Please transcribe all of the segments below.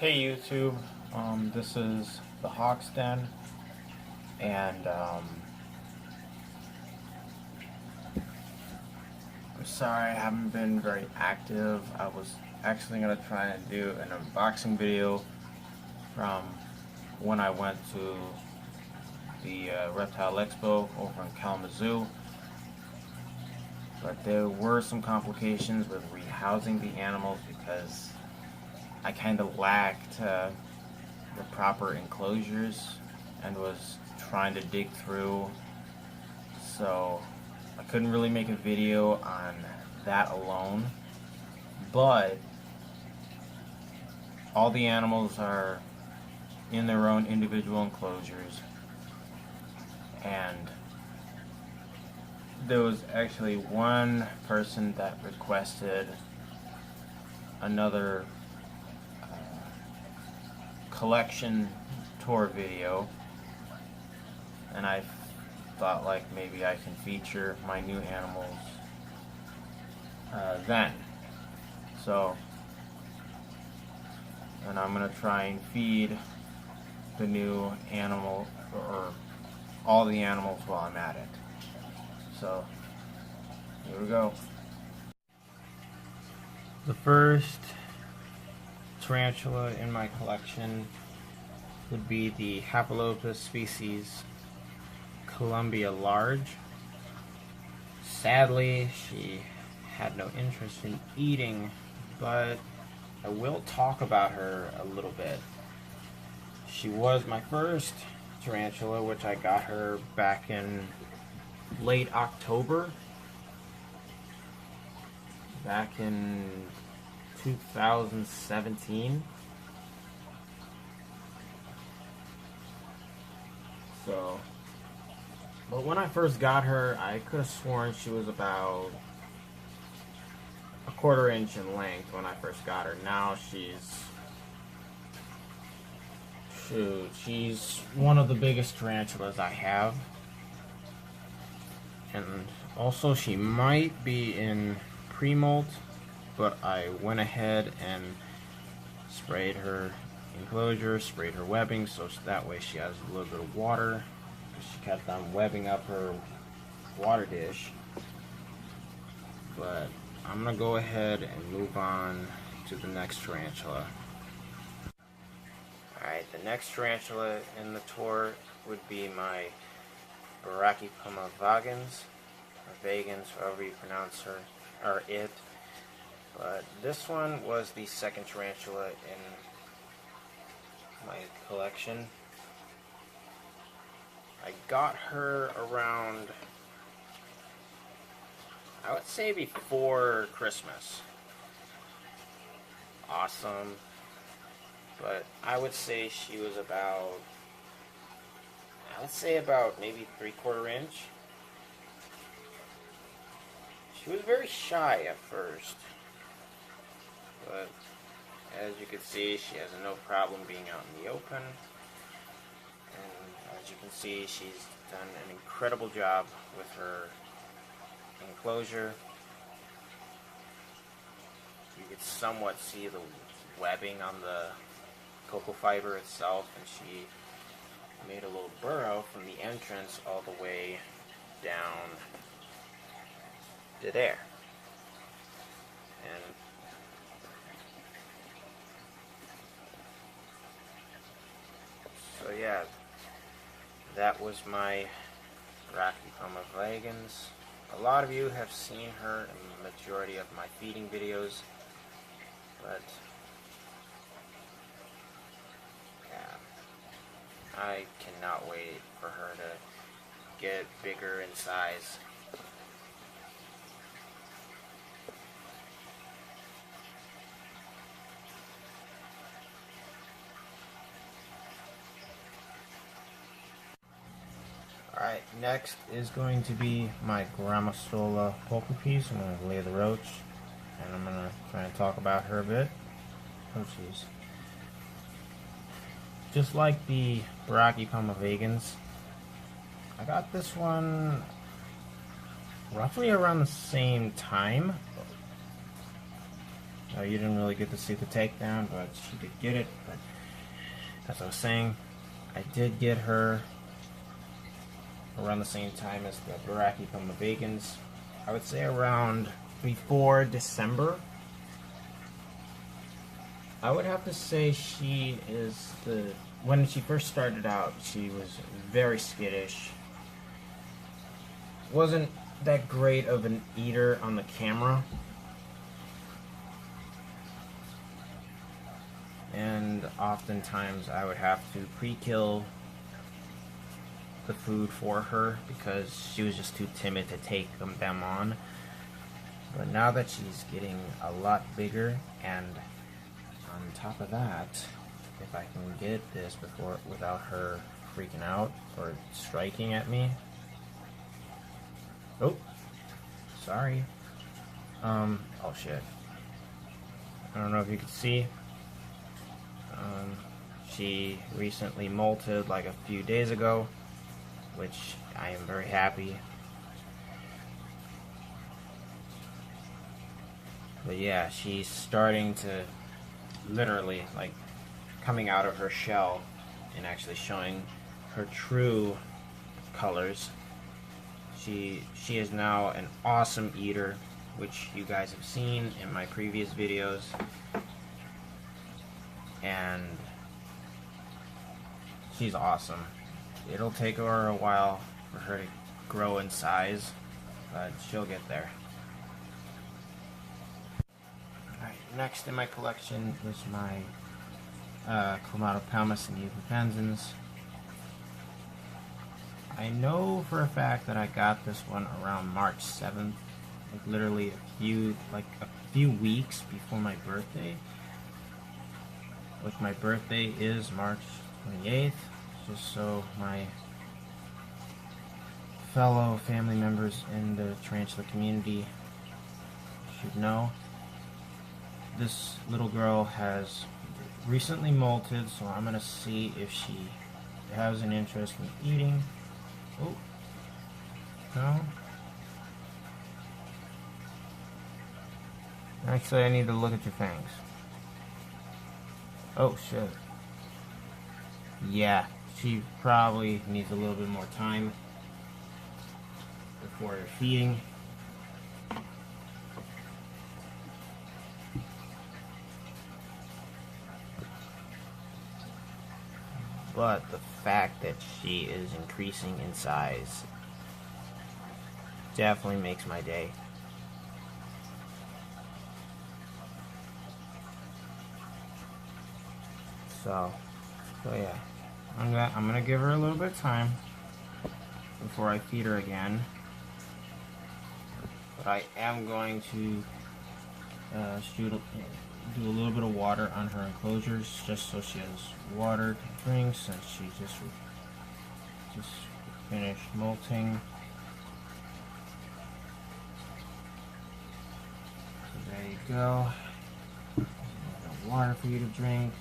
Hey YouTube, this is the Hawk's Den, and I'm sorry I haven't been very active. I was actually going to try and do an unboxing video from when I went to the Reptile Expo over in Kalamazoo, but there were some complications with rehousing the animals because I kind of lacked the proper enclosures and was trying to dig through, so I couldn't really make a video on that alone. But all the animals are in their own individual enclosures, and there was actually one person that requested another collection tour video, and I thought like maybe I can feature my new animals then. So, and I'm gonna try and feed the new animal, or all the animals, while I'm at it. So here we go. The first tarantula in my collection would be the Hapalopus species Columbia large. Sadly, she had no interest in eating, but I will talk about her a little bit. She was my first tarantula, which I got her back in late October, back in 2017. So, but when I first got her, I could have sworn she was about a 1/4 inch in length when I first got her. Now she's one of the biggest tarantulas I have. And also she might be in pre-molt, but I went ahead and sprayed her enclosure, sprayed her webbing, so that way she has a little bit of water. She kept on webbing up her water dish. But I'm gonna go ahead and move on to the next tarantula. Alright, the next tarantula in the tour would be my Brachypuma vagans, or vagans, however you pronounce her, or it. But this one was the second tarantula in my collection. I got her around, I would say, before Christmas. Awesome. But I would say she was about, maybe 3/4 inch. She was very shy at first, but as you can see, she has no problem being out in the open. And as you can see, she's done an incredible job with her enclosure. You could somewhat see the webbing on the cocoa fiber itself, and she made a little burrow from the entrance all the way down to there. And so yeah, that was my Brachypuma vagans. A lot of you have seen her in the majority of my feeding videos, but yeah, I cannot wait for her to get bigger in size. Alright, next is going to be my Grammostola pulchripes. I'm going to lay the roach, and I'm going to try and talk about her a bit. Oh jeez. Just like the Brachypuma vagans, I got this one roughly around the same time, You didn't really get to see the takedown, but she did get it. But as I was saying, I did get her around the same time as the Brachypelma vagans. I would say around before December. I would have to say she is when she first started out, she was very skittish. Wasn't that great of an eater on the camera. And oftentimes I would have to pre-kill the food for her because she was just too timid to take them on. But now that she's getting a lot bigger, and on top of that, if I can get this without her freaking out or striking at me. Oh, sorry. Oh shit. I don't know if you can see. She recently molted like a few days ago, which I am very happy. But yeah, she's starting to literally like coming out of her shell and actually showing her true colors. She is now an awesome eater, which you guys have seen in my previous videos. And she's awesome. It'll take her a while for her to grow in size, but she'll get there. Alright, next in my collection is my Chromatopelmis and Euphenzins. I know for a fact that I got this one around March 7th, like literally a few weeks before my birthday. Which my birthday is March 28th, just so my fellow family members in the tarantula community should know. This little girl has recently molted, so I'm going to see if she has an interest in eating. Oh, no. Actually, I need to look at your fangs. Oh shit. Yeah, she probably needs a little bit more time before feeding. But the fact that she is increasing in size definitely makes my day. So yeah, I'm gonna give her a little bit of time before I feed her again. But I am going to do a little bit of water on her enclosures, just so she has water to drink, since she just finished molting. So there you go. Water for you to drink.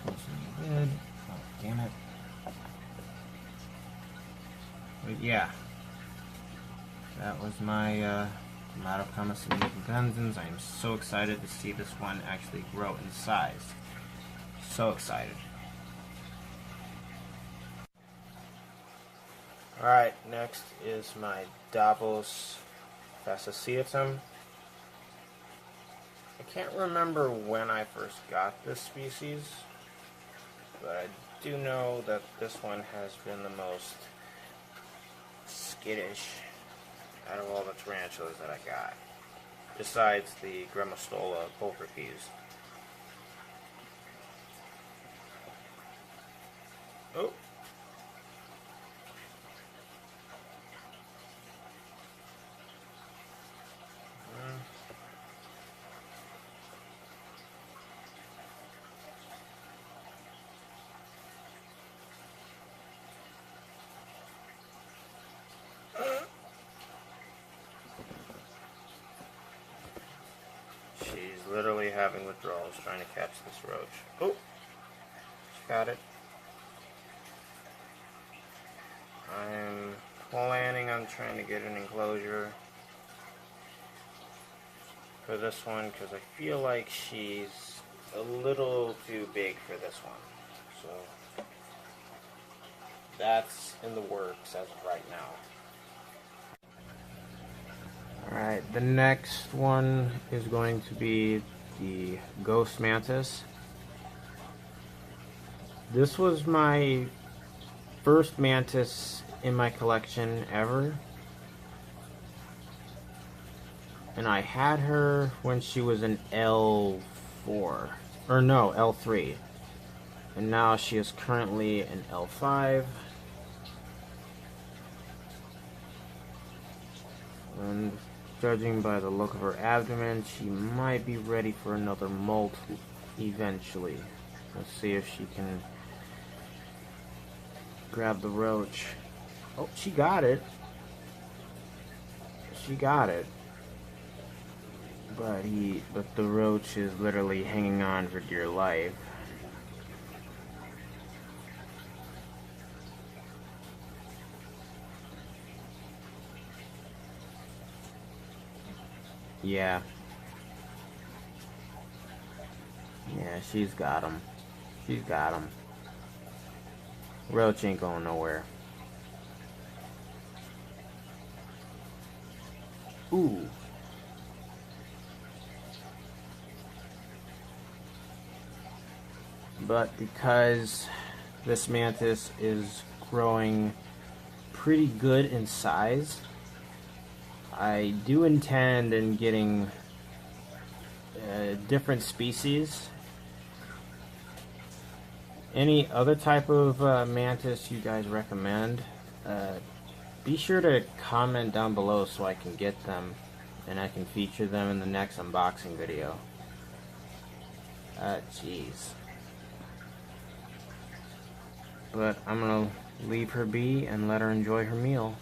Close the lid. Oh, damn it. But yeah, that was my Chromatopelmis and Euphenzins. I am so excited to see this one actually grow in size. So excited. Alright, next is my Davos fasciatum. I can't remember when I first got this species, but I do know that this one has been the most skittish out of all the tarantulas that I got, besides the Grammostola pulchripes. Oh. She's literally having withdrawals trying to catch this roach. Oh, she got it. I'm planning on trying to get an enclosure for this one because I feel like she's a little too big for this one. So that's in the works as of right now. Alright, the next one is going to be the ghost mantis. This was my first mantis in my collection ever. And I had her when she was an L4. Or no, L3. And now she is currently an L5. And judging by the look of her abdomen, she might be ready for another molt eventually. Let's see if she can grab the roach. Oh, she got it. She got it. But the roach is literally hanging on for dear life. Yeah. Yeah, she's got him. She's got him. Roach ain't going nowhere. Ooh. But because this mantis is growing pretty good in size, I do intend in getting different species. Any other type of mantis you guys recommend, be sure to comment down below so I can get them and I can feature them in the next unboxing video. Jeez. But I'm gonna leave her be and let her enjoy her meal.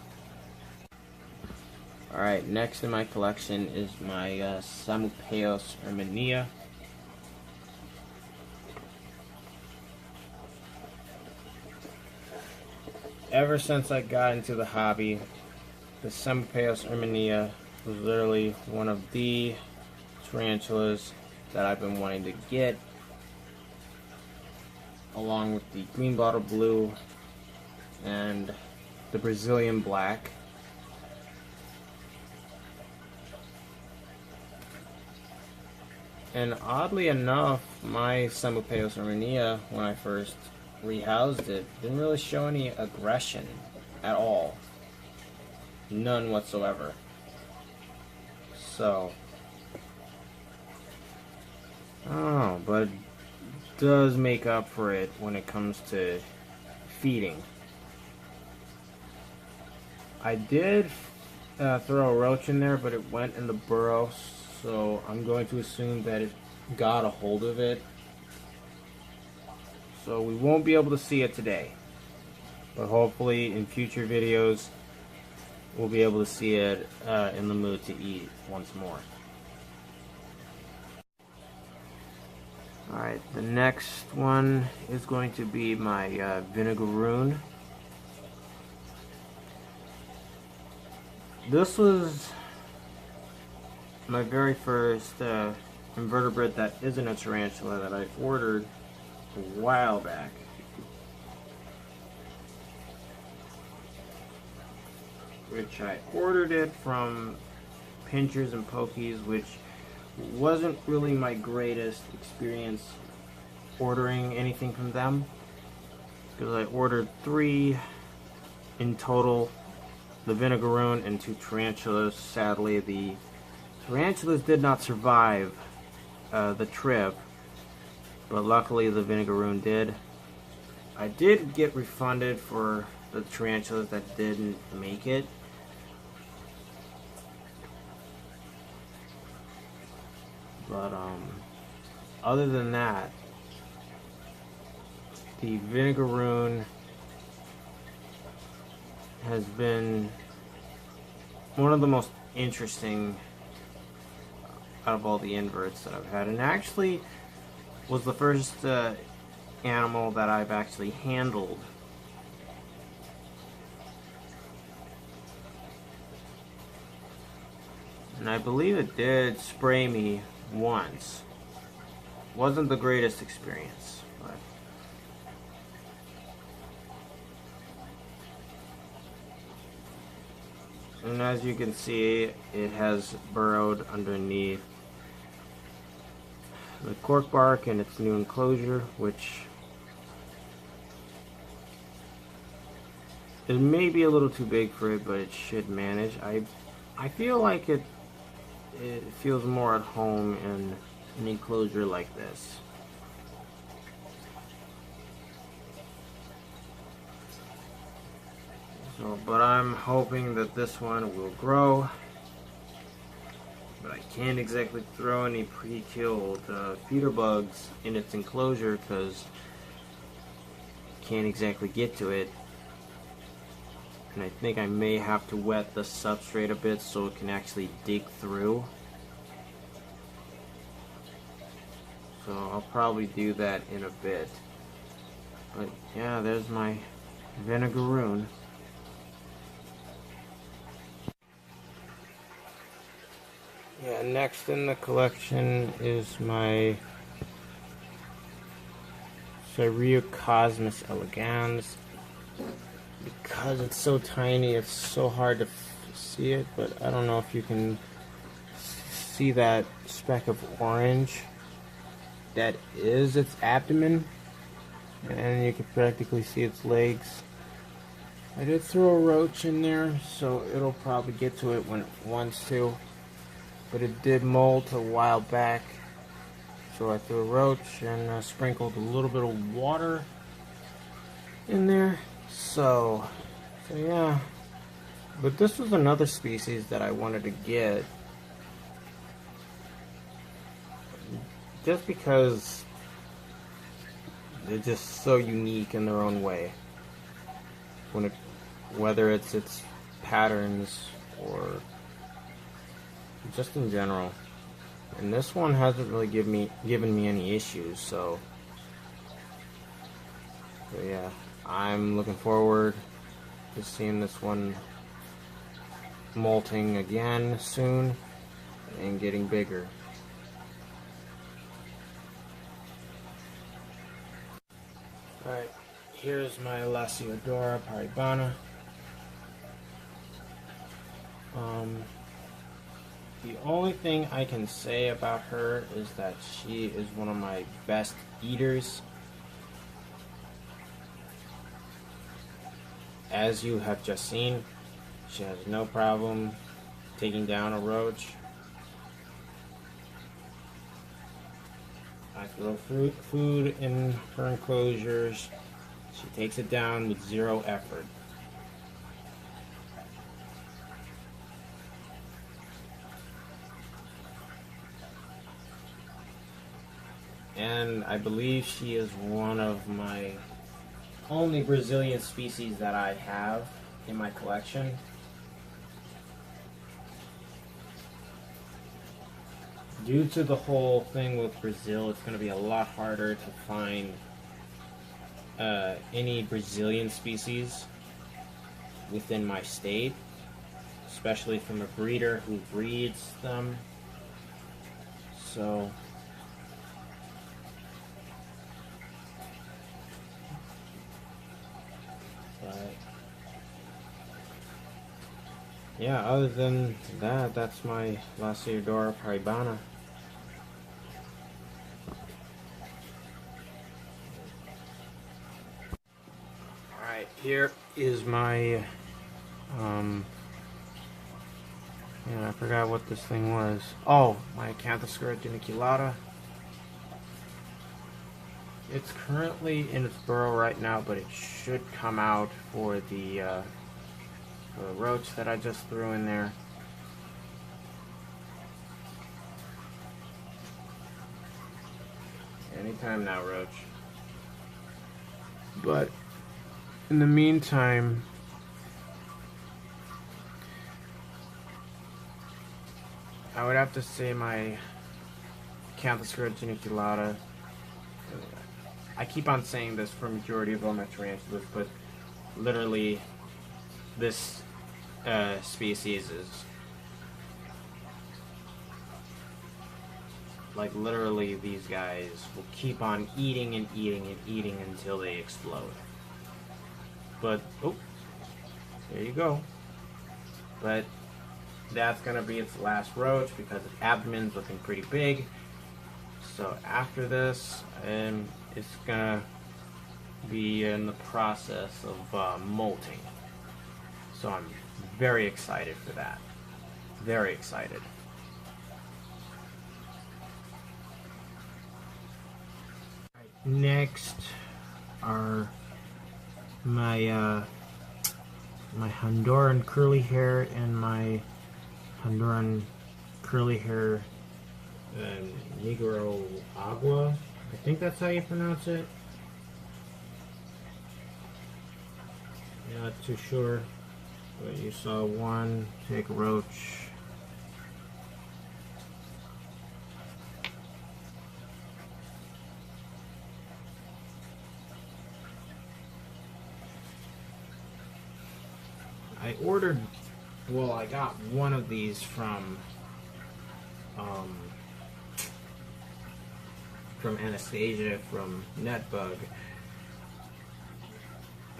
Alright, next in my collection is my Samupeos erminia. Ever since I got into the hobby, the Samupeos erminia was literally one of the tarantulas that I've been wanting to get, along with the green bottle blue and the Brazilian black. And oddly enough, my Samupeos erminia, when I first rehoused it, didn't really show any aggression at all. None whatsoever. So, I don't know, but it does make up for it when it comes to feeding. I did throw a roach in there, but it went in the burrow, so I'm going to assume that it got a hold of it. So we won't be able to see it today, but hopefully in future videos we'll be able to see it in the mood to eat once more. Alright, the next one is going to be my vinegaroon. This was my very first invertebrate that isn't a tarantula that I ordered a while back. Which I ordered it from Pinchers and Pokies, which wasn't really my greatest experience ordering anything from them, because I ordered 3 in total, the vinegaroon and 2 tarantulas. Sadly, the tarantulas did not survive the trip, but luckily the vinegaroon did. I did get refunded for the tarantulas that didn't make it. But other than that, the vinegaroon has been one of the most interesting out of all the inverts that I've had, and actually was the first animal that I've actually handled. And I believe it did spray me once. Wasn't the greatest experience, but and as you can see, it has burrowed underneath the cork bark in its new enclosure, which is maybe a little too big for it, but it should manage. I feel like it feels more at home in an enclosure like this. So, but I'm hoping that this one will grow. But I can't exactly throw any pre-killed feeder bugs in its enclosure because I can't exactly get to it. And I think I may have to wet the substrate a bit so it can actually dig through. So I'll probably do that in a bit. But yeah, there's my vinegaroon. Yeah, next in the collection is my Cosmos elegans. Because it's so tiny, it's so hard to see it, but I don't know if you can see that speck of orange. That is its abdomen, and you can practically see its legs. I did throw a roach in there, so it'll probably get to it when it wants to, but it did molt a while back, so I threw a roach and sprinkled a little bit of water in there. So yeah, but this was another species that I wanted to get just because they're just so unique in their own way. Whether it's its patterns or just in general, and this one hasn't really given me any issues. So yeah. I'm looking forward to seeing this one molting again soon and getting bigger. Alright, here's my Lasiodora paribana. The only thing I can say about her is that she is one of my best eaters. As you have just seen, she has no problem taking down a roach. I throw food in her enclosures. She takes it down with zero effort. And I believe she is one of my only Brazilian species that I have in my collection. Due to the whole thing with Brazil, it's going to be a lot harder to find any Brazilian species within my state, especially from a breeder who breeds them. So yeah, other than that, that's my Lasiodora paribana. Alright, here is my, I forgot what this thing was. Oh, my Acanthoscura geniculata. It's currently in its burrow right now, but it should come out for the roach that I just threw in there. Anytime now, roach. But in the meantime, I would have to say my Acanthoscura geniculata. I keep on saying this for majority of all my tarantulas, but literally this species is Like literally these guys will keep on eating and eating and eating until they explode. But, oh, there you go. But that's going to be its last roach because its abdomen's looking pretty big. So after this, it's going to be in the process of molting. So I'm very excited for that. Very excited. Next are my my Honduran curly hair and my Honduran curly hair Negro Agua. I think that's how you pronounce it. Not too sure, but you saw one take a roach. I ordered, well, I got one of these from Anastasia from Netbug.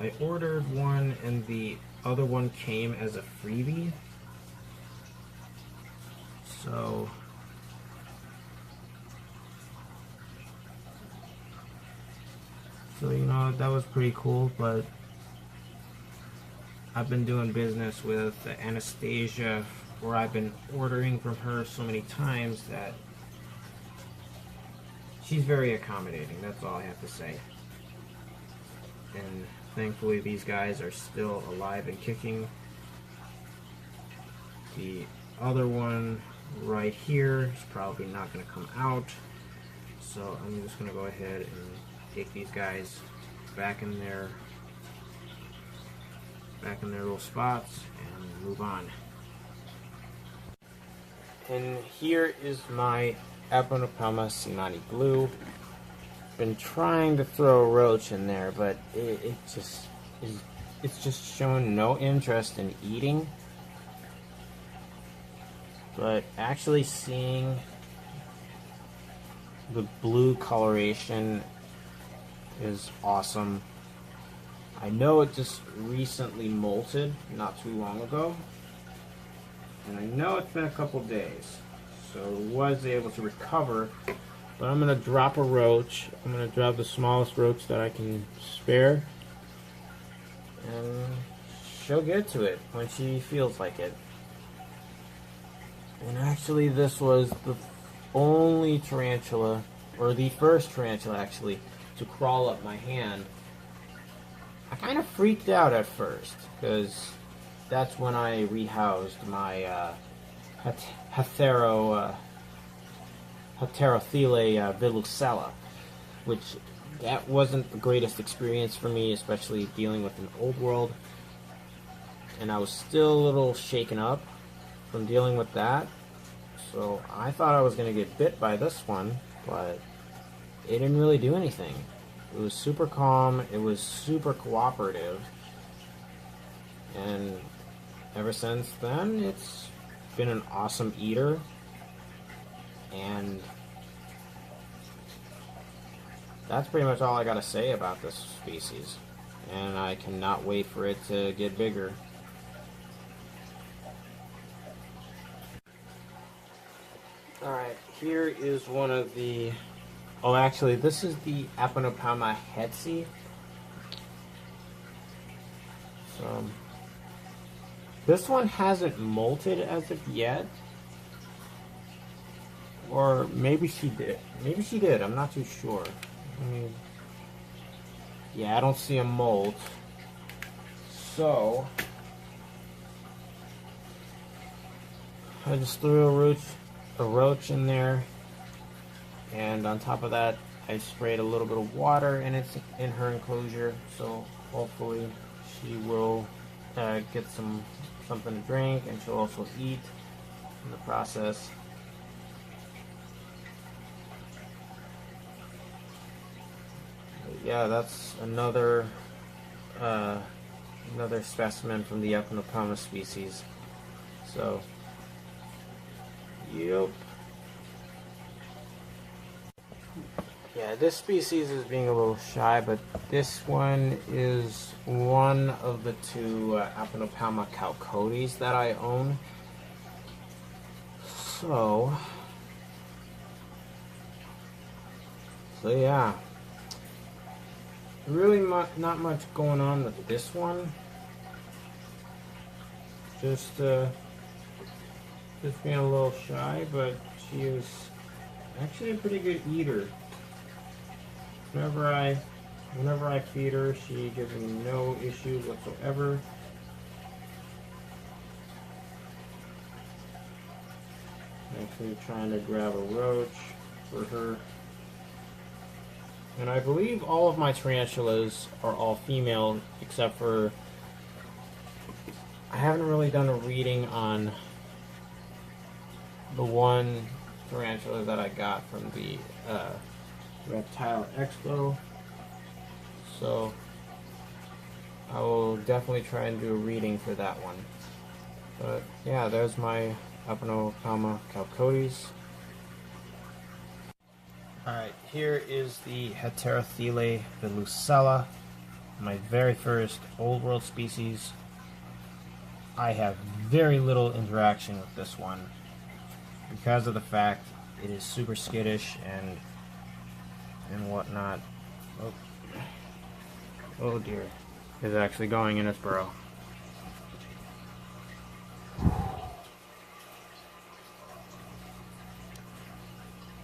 I ordered one and the other one came as a freebie. So you know, that was pretty cool, but I've been doing business with Anastasia, where I've been ordering from her so many times that she's very accommodating. That's all I have to say. And thankfully these guys are still alive and kicking. The other one right here is probably not going to come out. So I'm just going to go ahead and take these guys back in their little spots and move on. And here is my Abonopelma Sinani Blue. Been trying to throw a roach in there, but it's just shown no interest in eating. But actually seeing the blue coloration is awesome. I know it just recently molted not too long ago, and I know it's been a couple days, so was able to recover. But I'm gonna drop a roach. I'm gonna drop the smallest roach that I can spare, and she'll get to it when she feels like it. And actually, this was the only tarantula, or the first tarantula actually, to crawl up my hand. I kind of freaked out at first, because that's when I rehoused my Heterothile villucella, which that wasn't the greatest experience for me, especially dealing with an old world. And I was still a little shaken up from dealing with that. So I thought I was going to get bit by this one, but it didn't really do anything. It was super calm, it was super cooperative, and ever since then it's been an awesome eater, and that's pretty much all I gotta say about this species, and I cannot wait for it to get bigger. Alright, here is one of the... Oh, actually, this is the Abonopelma hetzi. So, this one hasn't molted as of yet. Or maybe she did. Maybe she did, I'm not too sure. Yeah, I don't see a molt. So, I just threw a roach in there. And on top of that, I sprayed a little bit of water in her enclosure, so hopefully she will get something to drink, and she'll also eat in the process. But yeah, that's another specimen from the Abonopelma species. So, yep. Yeah, this species is being a little shy, but this one is one of the two Apinopelma chalcodes that I own. So yeah, really not much going on with this one. Just being a little shy, but she is actually a pretty good eater. Whenever I feed her, she gives me no issues whatsoever. Actually trying to grab a roach for her. And I believe all of my tarantulas are all female, except for I haven't really done a reading on the one tarantula that I got from the Reptile Expo. So I will definitely try and do a reading for that one. But yeah, there's my Apinopelma chalcodes. Alright, here is the Heterothele villucella, my very first Old World species. I have very little interaction with this one because of the fact it is super skittish and whatnot. Oh dear. It's actually going in its burrow.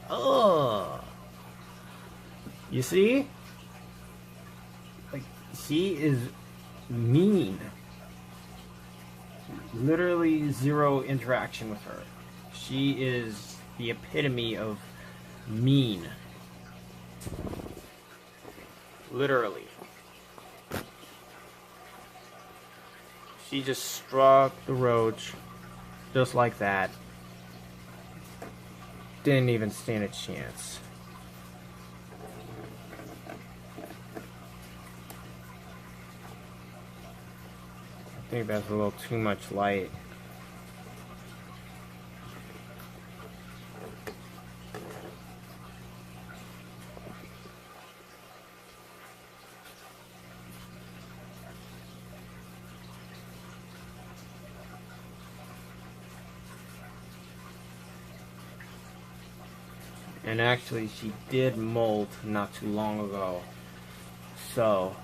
Oh! You see? Like, she is mean. Literally zero interaction with her. She is the epitome of mean. Literally. She just struck the roach just like that. Didn't even stand a chance. I think that's a little too much light. And actually, she did molt not too long ago. So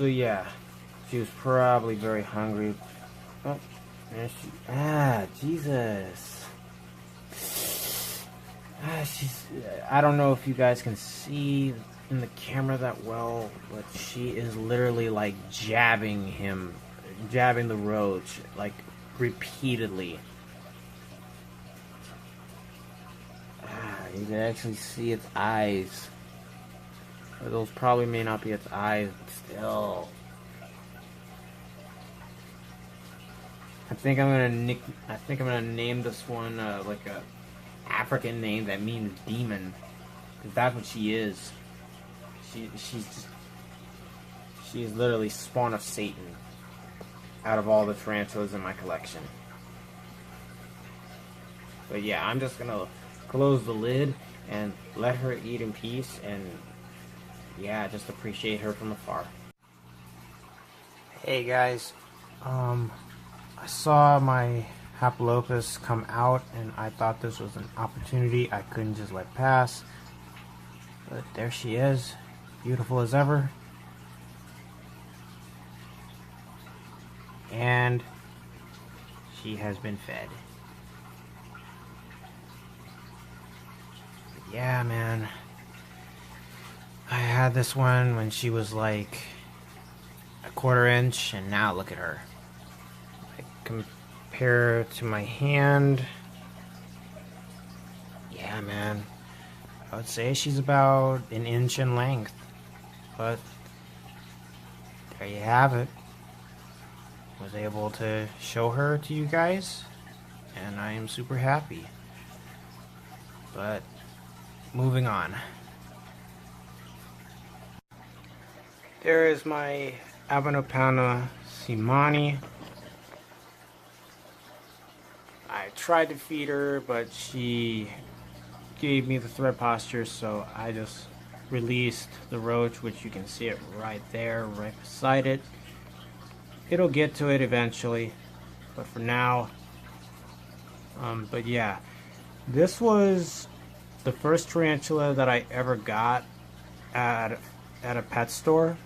yeah, she was probably very hungry. Oh, there she. Jesus. I don't know if you guys can see in the camera that well, but she is literally like jabbing the roach, like repeatedly. You can actually see its eyes. Those probably may not be its eyes, but still. I think I'm gonna name this one like a African name that means demon, because that's what she is. She's literally spawn of Satan out of all the tarantulas in my collection. But yeah, I'm just gonna close the lid and let her eat in peace, and yeah, just appreciate her from afar. Hey guys, I saw my Hapalopus come out and I thought this was an opportunity I couldn't just let pass. But there she is, beautiful as ever. And she has been fed. Yeah, man. I had this one when she was like a 1/4 inch, and now look at her. I compare to my hand. Yeah, man. I would say she's about 1 inch in length. But there you have it. Was able to show her to you guys, and I am super happy. But moving on. There is my Abinopelma simani. I tried to feed her, but she gave me the thread posture, so I just released the roach, which you can see it right there, right beside it. It'll get to it eventually, but for now, but yeah, this was the first tarantula that I ever got at a pet store.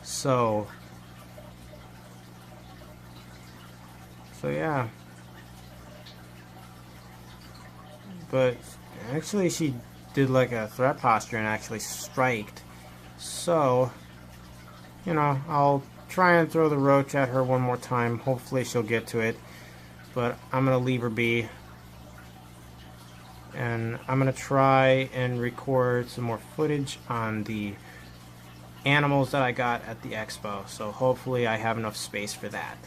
So yeah. But actually she did like a threat posture and actually striked. So, you know, I'll try and throw the roach at her one more time. Hopefully she'll get to it. But I'm going to leave her be. And I'm going to try and record some more footage on the animals that I got at the expo. So hopefully I have enough space for that.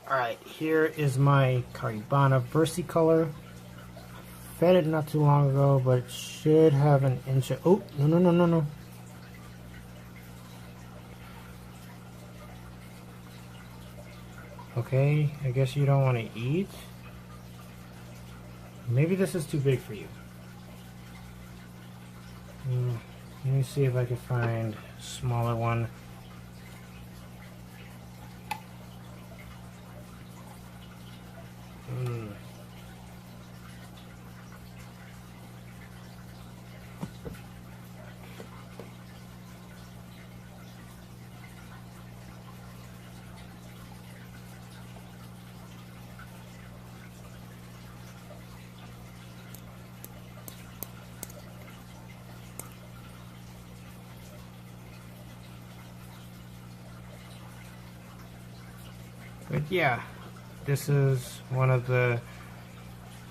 Alright, here is my Caribana versicolor. Fed it not too long ago, but it should have an inch of... Oh, no. Okay, I guess you don't want to eat. Maybe this is too big for you. Let me see if I can find a smaller one. But yeah, this is one of the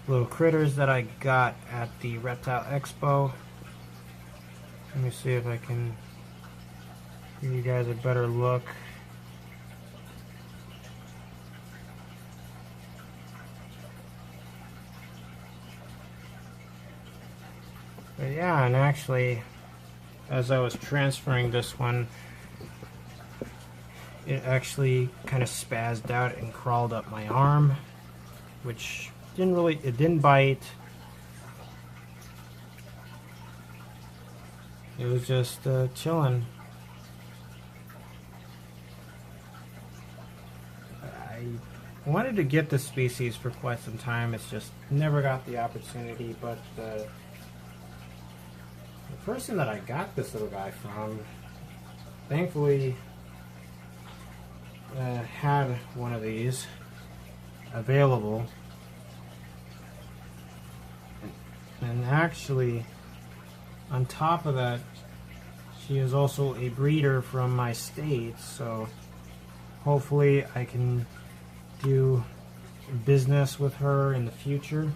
little critters that I got at the Reptile Expo. Let me see if I can give you guys a better look. But yeah, and actually, as I was transferring this one, it actually kind of spazzed out and crawled up my arm, which it didn't bite. It was just chilling. I wanted to get this species for quite some time. It's just never got the opportunity, but the person that I got this little guy from, thankfully, had one of these available, and actually on top of that, she is also a breeder from my state, so hopefully I can do business with her in the future.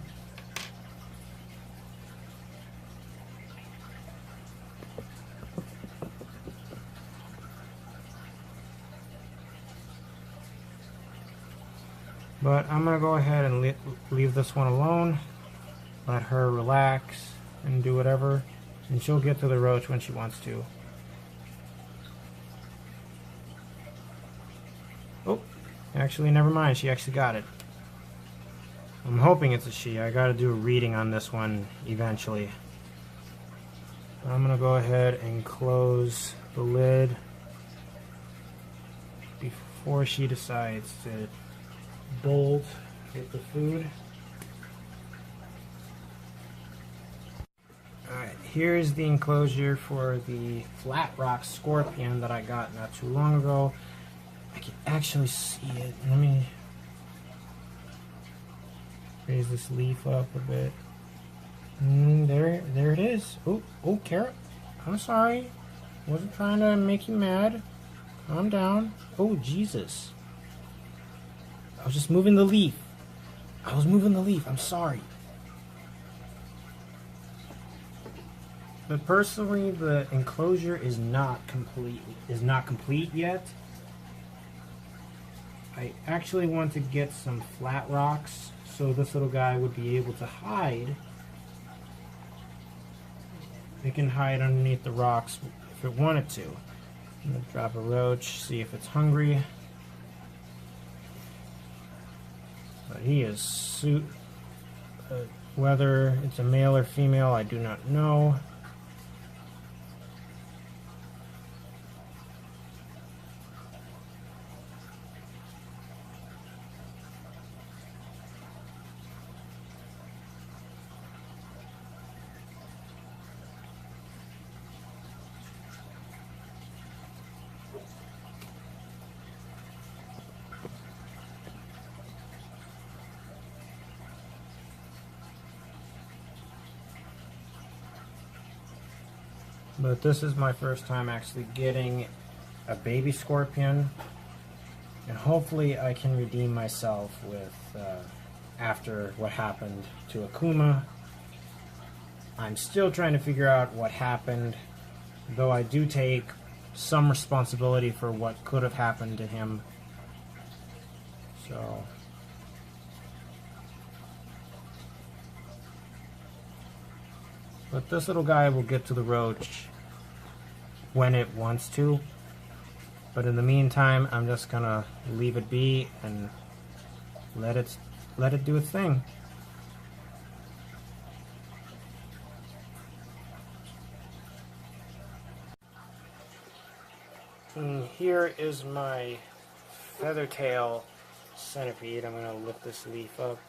But I'm going to go ahead and leave this one alone. Let her relax and do whatever. And she'll get to the roach when she wants to. Oh, actually, never mind. She actually got it. I'm hoping it's a she. I got to do a reading on this one eventually. I'm going to go ahead and close the lid before she decides to bolt with the food. Alright, here's the enclosure for the flat rock scorpion that I got not too long ago. I can actually see it. Let me raise this leaf up a bit. There it is. Oh, carrot. I'm sorry. Wasn't trying to make you mad. Calm down. Oh, Jesus. I was just moving the leaf. I'm sorry. But personally, the enclosure is not complete yet. I actually want to get some flat rocks so this little guy would be able to hide. It can hide underneath the rocks if it wanted to. I'm gonna drop a roach, see if it's hungry. But he is whether it's a male or female, I do not know. But this is my first time actually getting a baby scorpion, and hopefully I can redeem myself with after what happened to Akuma. I'm still trying to figure out what happened, though I do take some responsibility for what could have happened to him. So but this little guy will get to the roach when it wants to. But in the meantime, I'm just gonna leave it be and let it do its thing. And here is my feathertail centipede. I'm gonna lift this leaf up.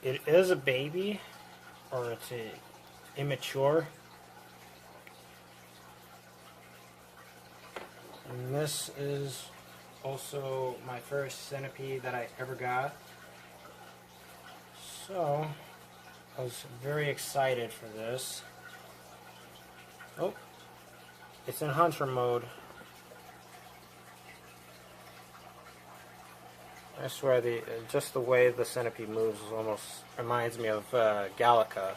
It is a baby, or it's immature. And this is also my first centipede that I ever got. So I was very excited for this. Oh, it's in hunter mode. I swear, just the way the centipede moves almost reminds me of Gallica.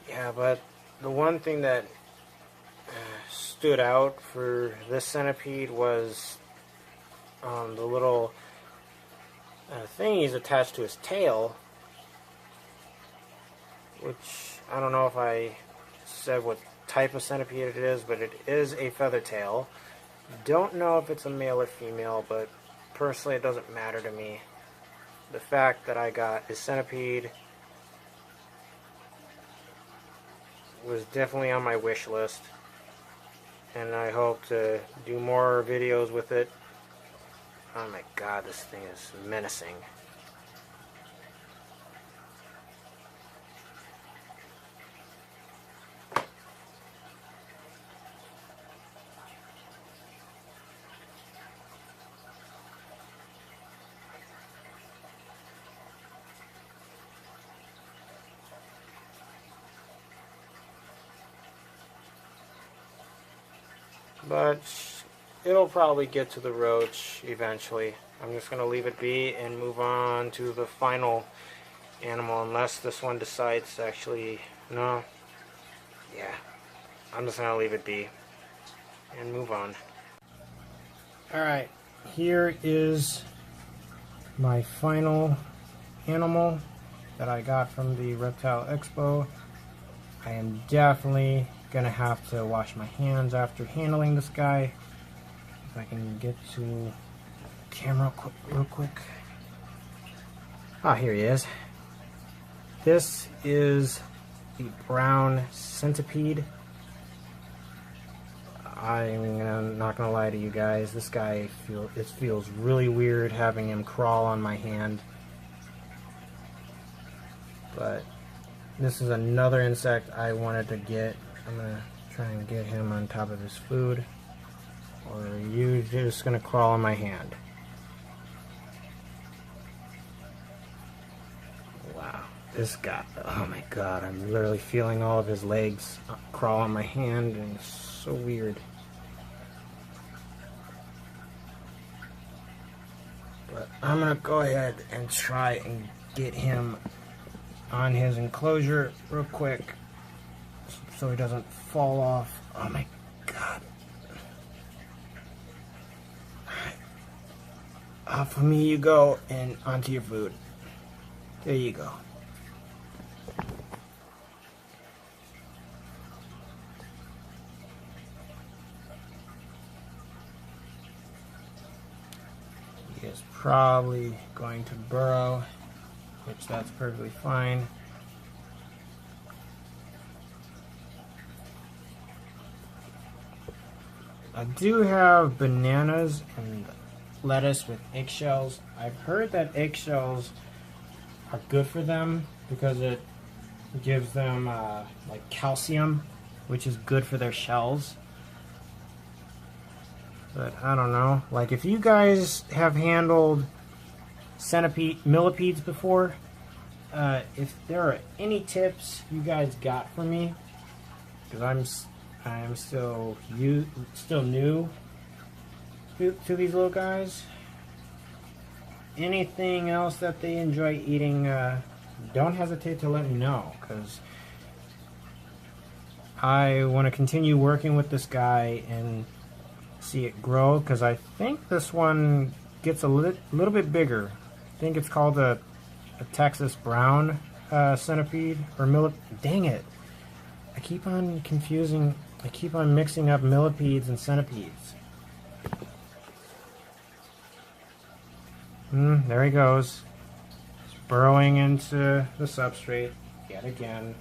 Yeah, but the one thing that stood out for this centipede was the little thing he's attached to his tail, which I don't know if I said what type of centipede it is, but it is a feather tail. Don't know if it's a male or female, but personally it doesn't matter to me. The fact that I got a centipede was definitely on my wish list, and I hope to do more videos with it. Oh my god, this thing is menacing. But it'll probably get to the roach eventually. I'm just going to leave it be and move on to the final animal, unless this one decides to actually, no, yeah, I'm just going to leave it be and move on. Alright, here is my final animal that I got from the Reptile Expo. I am definitely gonna have to wash my hands after handling this guy. If I can get to camera real quick. Ah, here he is. This is the brown centipede. I'm not gonna lie to you guys. This guy feels really weird having him crawl on my hand. But this is another insect I wanted to get. I'm gonna try and get him on top of his food, or you're just gonna crawl on my hand. Wow, this guy, oh my god, I'm literally feeling all of his legs crawl on my hand, and it's so weird. But I'm gonna go ahead and try and get him on his enclosure real quick, so he doesn't fall off. Oh my god. Off of me you go, and onto your food. There you go. He is probably going to burrow, which that's perfectly fine. I do have bananas and lettuce with eggshells. I've heard that eggshells are good for them because it gives them like calcium, which is good for their shells. But I don't know. Like, if you guys have handled millipedes before, if there are any tips you guys got for me, because I'm still new to these little guys. Anything else that they enjoy eating, don't hesitate to let me know, because I want to continue working with this guy and see it grow, because I think this one gets a little bit bigger. I think it's called a Texas brown centipede or millipede. Dang it, I keep on mixing up millipedes and centipedes. There he goes. He's burrowing into the substrate yet again.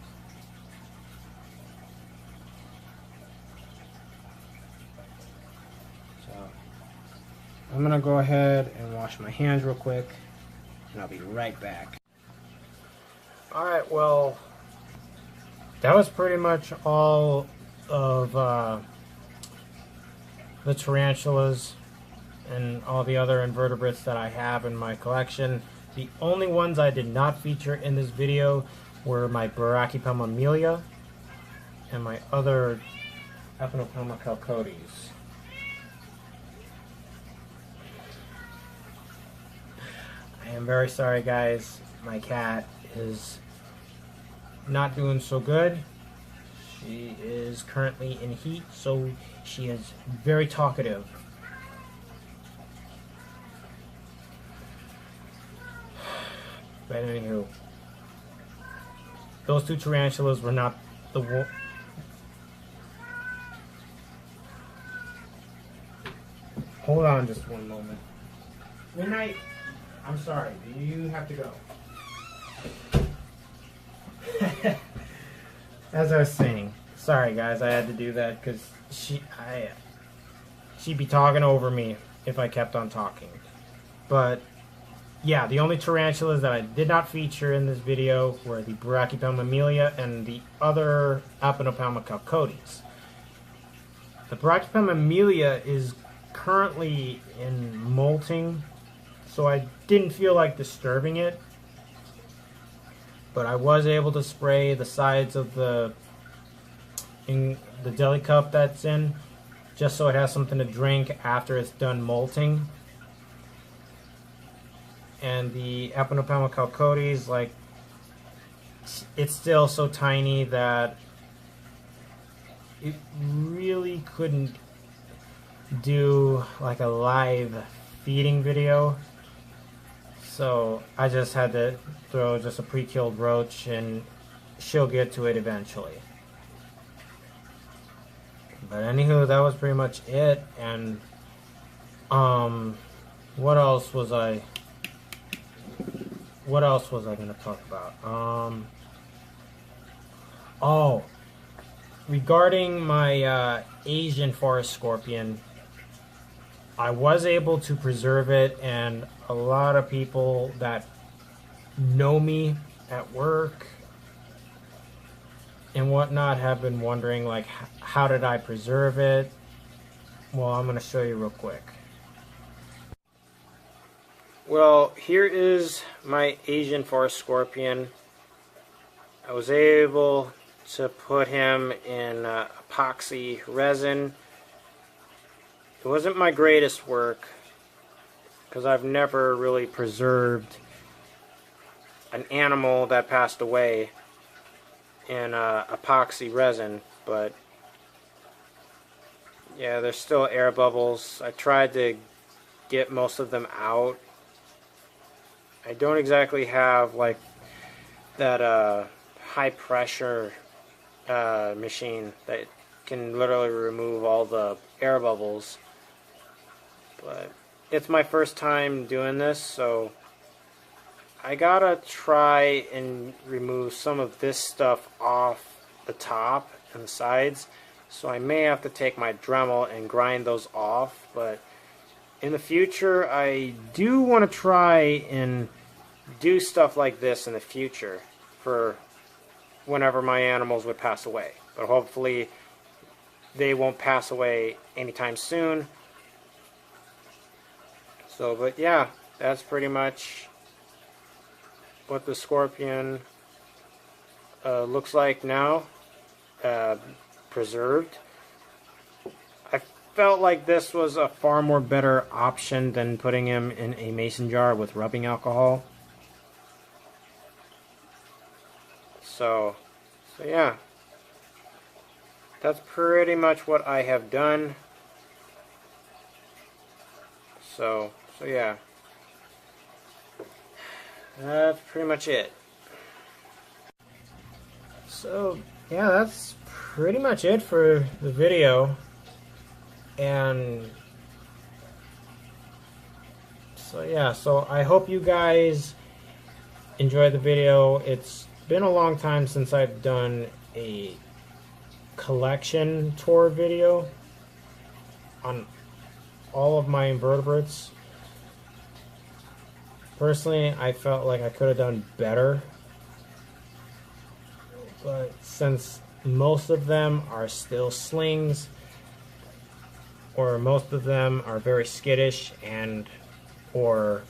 So I'm gonna go ahead and wash my hands real quick, and I'll be right back. Alright, well, that was pretty much all of the tarantulas and all the other invertebrates that I have in my collection. The only ones I did not feature in this video were my Brachypelma amelia and my other Epinopelma calcotes. I am very sorry, guys. My cat is not doing so good. She is currently in heat, so she is very talkative. But anywho, those two tarantulas were not the Hold on just one moment. Midnight, I'm sorry, you have to go. As I was saying, sorry guys, I had to do that because she'd be talking over me if I kept on talking. But yeah, the only tarantulas that I did not feature in this video were the Brachypelma amelia and the other Epinopelma calcotes. The Brachypelma amelia is currently in molting, so I didn't feel like disturbing it. But I was able to spray the sides of the deli cup that's in, just so it has something to drink after it's done molting. And the Epinopelma calcotes, like, it's still so tiny that it really couldn't do like a live feeding video. So I just had to throw just a pre-killed roach, and she'll get to it eventually. But anywho, that was pretty much it. And what else was I going to talk about? Oh, regarding my Asian forest scorpion, I was able to preserve it, and a lot of people that know me at work and whatnot have been wondering, like, how did I preserve it? Well, I'm going to show you real quick. Well, here is my Asian forest scorpion. I was able to put him in epoxy resin. It wasn't my greatest work, because I've never really preserved an animal that passed away in epoxy resin, but yeah, there's still air bubbles. I tried to get most of them out. I don't exactly have like that high pressure machine that can literally remove all the air bubbles. But it's my first time doing this, so I gotta try and remove some of this stuff off the top and the sides. So I may have to take my Dremel and grind those off, but in the future I do want to try and do stuff like this in the future for whenever my animals would pass away. But hopefully they won't pass away anytime soon. So, but yeah, that's pretty much what the scorpion looks like now, preserved. I felt like this was a far more better option than putting him in a mason jar with rubbing alcohol. So yeah, that's pretty much what I have done. So yeah, that's pretty much it. So yeah, that's pretty much it for the video. And so yeah, so I hope you guys enjoyed the video. It's been a long time since I've done a collection tour video on all of my invertebrates. Personally, I felt like I could have done better, but since most of them are still slings, or most of them are very skittish and or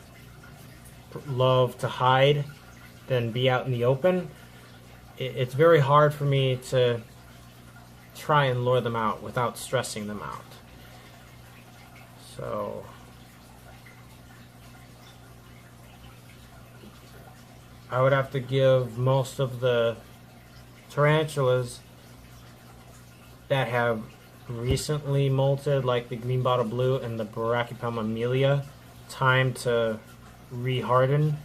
love to hide than be out in the open, it's very hard for me to try and lure them out without stressing them out. So I would have to give most of the tarantulas that have recently molted, like the green bottle blue and the Brachypelma amelia, time to reharden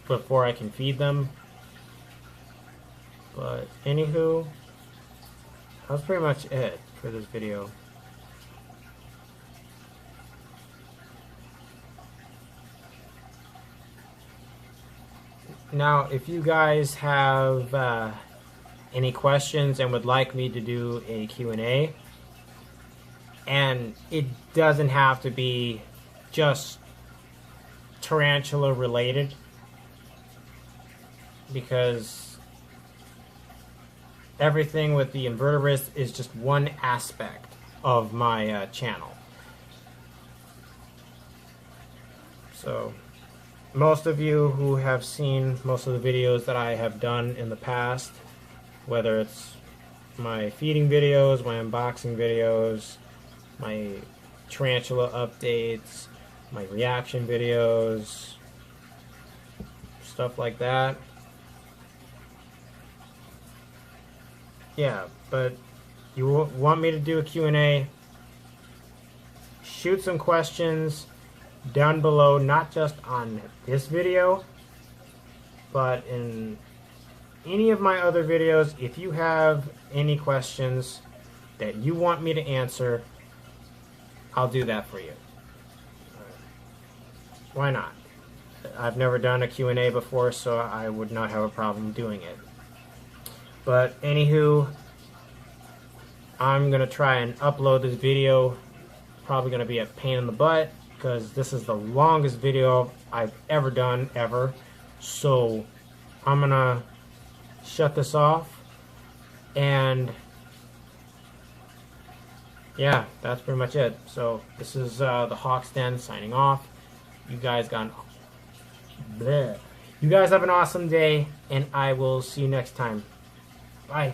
before I can feed them. But anywho, that's pretty much it for this video. Now, if you guys have any questions and would like me to do a Q&A, and it doesn't have to be just tarantula related, because everything with the invertebrates is just one aspect of my channel. So most of you who have seen most of the videos that I have done in the past, whether it's my feeding videos, my unboxing videos, my tarantula updates, my reaction videos, stuff like that. Yeah, but you want me to do a Q&A, shoot some questions down below, not just on this video, but in any of my other videos. If you have any questions that you want me to answer, I'll do that for you. Why not? I've never done a Q&A before, so I would not have a problem doing it. But anywho, I'm going to try and upload this video. Probably going to be a pain in the butt, because this is the longest video I've ever done, ever. So I'm going to shut this off. And yeah, that's pretty much it. So this is the Hawk's Den signing off. You guys have an awesome day, and I will see you next time. Bye.